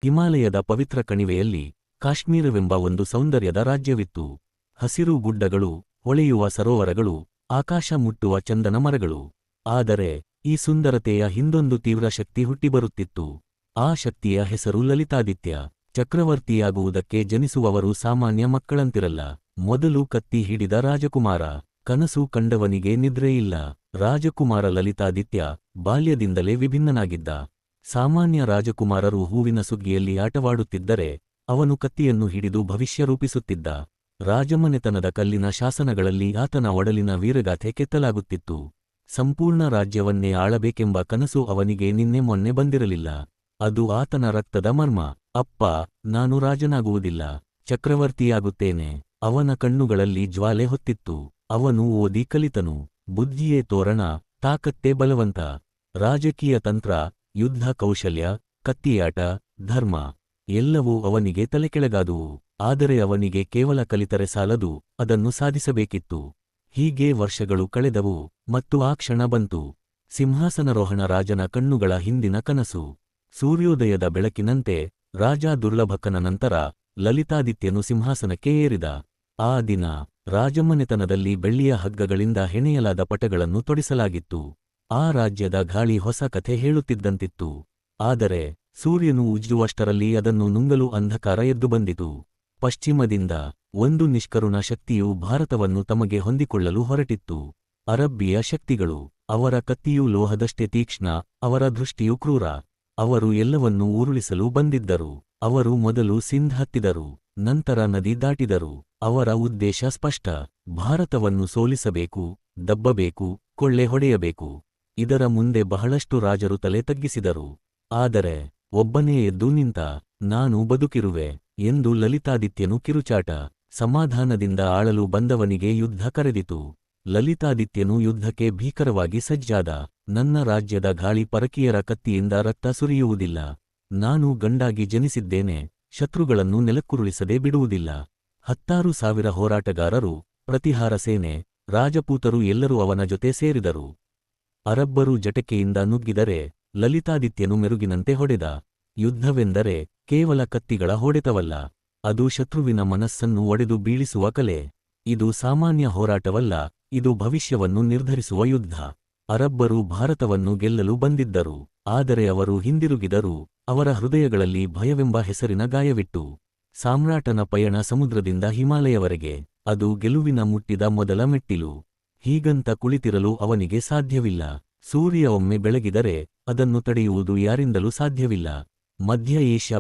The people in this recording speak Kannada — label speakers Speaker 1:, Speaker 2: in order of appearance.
Speaker 1: ಹಿಮಾಲಯದ ಪವಿತ್ರ ಕಣಿವೆಯಲ್ಲಿ ಕಾಶ್ಮೀರವೆಂಬ ಒಂದು ಸೌಂದರ್ಯದ ರಾಜ್ಯವಿತ್ತು. ಹಸಿರು ಗುಡ್ಡಗಳು, ಹೊಳೆಯುವ ಸರೋವರಗಳು, ಆಕಾಶ ಮುಟ್ಟುವ ಚಂದನ ಮರಗಳು. ಆದರೆ ಈ ಸುಂದರತೆಯ ಹಿಂದೊಂದು ತೀವ್ರ ಶಕ್ತಿ ಹುಟ್ಟಿಬರುತ್ತಿತ್ತು. ಆ ಶಕ್ತಿಯ ಹೆಸರು ಲಲಿತಾದಿತ್ಯ. ಚಕ್ರವರ್ತಿಯಾಗುವುದಕ್ಕೆ ಜನಿಸುವವರು ಸಾಮಾನ್ಯ ಮಕ್ಕಳಂತಿರಲ್ಲ. ಮೊದಲು ಕತ್ತಿ ಹಿಡಿದ ರಾಜಕುಮಾರ. ಕನಸು ಕಂಡವನಿಗೆ ನಿದ್ರೆಯಿಲ್ಲ. ರಾಜಕುಮಾರ ಲಲಿತಾದಿತ್ಯ ಬಾಲ್ಯದಿಂದಲೇ ವಿಭಿನ್ನನಾಗಿದ್ದ. ಸಾಮಾನ್ಯ ರಾಜಕುಮಾರರು ಹೂವಿನ ಸುಗ್ಗಿಯಲ್ಲಿ ಆಟವಾಡುತ್ತಿದ್ದರೆ, ಅವನು ಕತ್ತಿಯನ್ನು ಹಿಡಿದು ಭವಿಷ್ಯ ರೂಪಿಸುತ್ತಿದ್ದ. ರಾಜಮನೆತನದ ಕಲ್ಲಿನ ಶಾಸನಗಳಲ್ಲಿ ಆತನ ಒಡಲಿನ ವೀರಗಾಥೆ ಕೆತ್ತಲಾಗುತ್ತಿತ್ತು. ಸಂಪೂರ್ಣ ರಾಜ್ಯವನ್ನೇ ಆಳಬೇಕೆಂಬ ಕನಸು ಅವನಿಗೆ ನಿನ್ನೆ ಮೊನ್ನೆ ಬಂದಿರಲಿಲ್ಲ. ಅದು ಆತನ ರಕ್ತದ ಮರ್ಮ. ಅಪ್ಪ, ನಾನು ರಾಜನಾಗುವುದಿಲ್ಲ, ಚಕ್ರವರ್ತಿಯಾಗುತ್ತೇನೆ. ಅವನ ಕಣ್ಣುಗಳಲ್ಲಿ ಜ್ವಾಲೆ ಹೊತ್ತಿತ್ತು. ಅವನು ಓದಿ ಕಲಿತನು. ಬುದ್ಧಿಯೇ ತೋರಣ, ತಾಕತ್ತೇ ಬಲವಂತ. ರಾಜಕೀಯ ತಂತ್ರ, ಯುದ್ಧ ಕೌಶಲ್ಯ, ಕತ್ತಿಯಾಟ, ಧರ್ಮ ಎಲ್ಲವೂ ಅವನಿಗೆ ತಲೆಕೆಳಗಾದುವು. ಆದರೆ ಅವನಿಗೆ ಕೇವಲ ಕಲಿತರೆ ಸಾಲದು, ಅದನ್ನು ಸಾಧಿಸಬೇಕಿತ್ತು. ಹೀಗೆ ವರ್ಷಗಳು ಕಳೆದವು, ಮತ್ತು ಆ ಕ್ಷಣ ಬಂತು. ಸಿಂಹಾಸನರೋಹಣ. ರಾಜನ ಕಣ್ಣುಗಳ ಹಿಂದಿನ ಕನಸು. ಸೂರ್ಯೋದಯದ ಬೆಳಕಿನಂತೆ ರಾಜ ದುರ್ಲಭಕನ ನಂತರ ಲಲಿತಾದಿತ್ಯನು ಸಿಂಹಾಸನಕ್ಕೆ ಏರಿದ. ಆ ದಿನ ರಾಜಮನೆತನದಲ್ಲಿ ಬೆಳ್ಳಿಯ ಹಗ್ಗಗಳಿಂದ ಹೆಣೆಯಲಾದ ಪಟಗಳನ್ನು ತೊಡಿಸಲಾಗಿತ್ತು. ಆ ರಾಜ್ಯದ ಗಾಳಿ ಹೊಸ ಕಥೆ ಹೇಳುತ್ತಿದ್ದಂತಿತ್ತು. ಆದರೆ ಸೂರ್ಯನು ಉಜ್ಜುವಷ್ಟರಲ್ಲಿ ಅದನ್ನು ನುಂಗಲು ಅಂಧಕಾರ ಎದ್ದು ಬಂದಿತು. ಪಶ್ಚಿಮದಿಂದ ಒಂದು ನಿಷ್ಕರುಣ ಶಕ್ತಿಯು ಭಾರತವನ್ನು ತಮಗೆ ಹೊಂದಿಕೊಳ್ಳಲು ಹೊರಟಿತ್ತು. ಅರಬ್ಬಿಯ ಶಕ್ತಿಗಳು. ಅವರ ಕತ್ತಿಯು ಲೋಹದಷ್ಟೇ ತೀಕ್ಷ್ಣ, ಅವರ ದೃಷ್ಟಿಯು ಕ್ರೂರ. ಅವರು ಎಲ್ಲವನ್ನೂ ಉರುಳಿಸಲು ಬಂದಿದ್ದರು. ಅವರು ಮೊದಲು ಸಿಂಧ್ ಹತ್ತಿದರು, ನಂತರ ನದಿ ದಾಟಿದರು. ಅವರ ಉದ್ದೇಶ ಸ್ಪಷ್ಟ: ಭಾರತವನ್ನು ಸೋಲಿಸಬೇಕು, ದಬ್ಬಬೇಕು, ಕೊಳ್ಳೆ ಹೊಡೆಯಬೇಕು. ಇದರ ಮುಂದೆ ಬಹಳಷ್ಟು ರಾಜರು ತಲೆ ತಗ್ಗಿಸಿದರು. ಆದರೆ ಒಬ್ಬನೇ ಎದ್ದು ನಿಂತ. ನಾನು ಬದುಕಿರುವೆ ಎಂದು ಲಲಿತಾದಿತ್ಯನು ಕಿರುಚಾಟ. ಸಮಾಧಾನದಿಂದ ಆಳಲು ಬಂದವನಿಗೆ ಯುದ್ಧ ಕರೆದಿತು. ಲಲಿತಾದಿತ್ಯನು ಯುದ್ಧಕ್ಕೆ ಭೀಕರವಾಗಿ ಸಜ್ಜಾದ. ನನ್ನ ರಾಜ್ಯದ ಗಾಳಿ ಪರಕೀಯರ ಕತ್ತಿಯಿಂದ ರಕ್ತ ಸುರಿಯುವುದಿಲ್ಲ. ನಾನು ಗಂಡಾಗಿ ಜನಿಸಿದ್ದೇನೆ, ಶತ್ರುಗಳನ್ನು ನೆಲಕ್ಕುರುಳಿಸದೆ ಬಿಡುವುದಿಲ್ಲ. 10,000 ಹೋರಾಟಗಾರರು, ಪ್ರತಿಹಾರ ಸೇನೆ, ರಾಜಪೂತರು ಎಲ್ಲರೂ ಅವನ ಜೊತೆ ಸೇರಿದರು. ಅರಬ್ಬರು ಜಟಕೆಯಿಂದ ನುಗ್ಗಿದರೆ ಲಲಿತಾದಿತ್ಯನು ಮೆರುಗಿನಂತೆ ಹೊಡೆದ. ಯುದ್ಧವೆಂದರೆ ಕೇವಲ ಕತ್ತಿಗಳ ಹೊಡೆತವಲ್ಲ, ಅದು ಶತ್ರುವಿನ ಮನಸ್ಸನ್ನು ಒಡೆದು ಬೀಳಿಸುವ ಕಲೆ. ಇದು ಸಾಮಾನ್ಯ ಹೋರಾಟವಲ್ಲ, ಇದು ಭವಿಷ್ಯವನ್ನು ನಿರ್ಧರಿಸುವ ಯುದ್ಧ. ಅರಬ್ಬರು ಭಾರತವನ್ನು ಗೆಲ್ಲಲು ಬಂದಿದ್ದರು, ಆದರೆ ಅವರು ಹಿಂದಿರುಗಿದರು, ಅವರ ಹೃದಯಗಳಲ್ಲಿ ಭಯವೆಂಬ ಹೆಸರಿನ ಗಾಯವಿಟ್ಟು. ಸಾಮ್ರಾಟನ ಪಯಣ ಸಮುದ್ರದಿಂದ ಹಿಮಾಲಯವರೆಗೆ. ಅದು ಗೆಲುವಿನ ಮುಟ್ಟಿದ ಮೊದಲ ಮೆಟ್ಟಿಲು. ಹೀಗಂತ ಕುಳಿತಿರಲು ಅವನಿಗೆ ಸಾಧ್ಯವಿಲ್ಲ. ಸೂರ್ಯ ಒಮ್ಮೆ ಬೆಳಗಿದರೆ ಅದನ್ನು ತಡೆಯುವುದು ಯಾರಿಂದಲೂ ಸಾಧ್ಯವಿಲ್ಲ. ಮಧ್ಯ ಏಷ್ಯಾ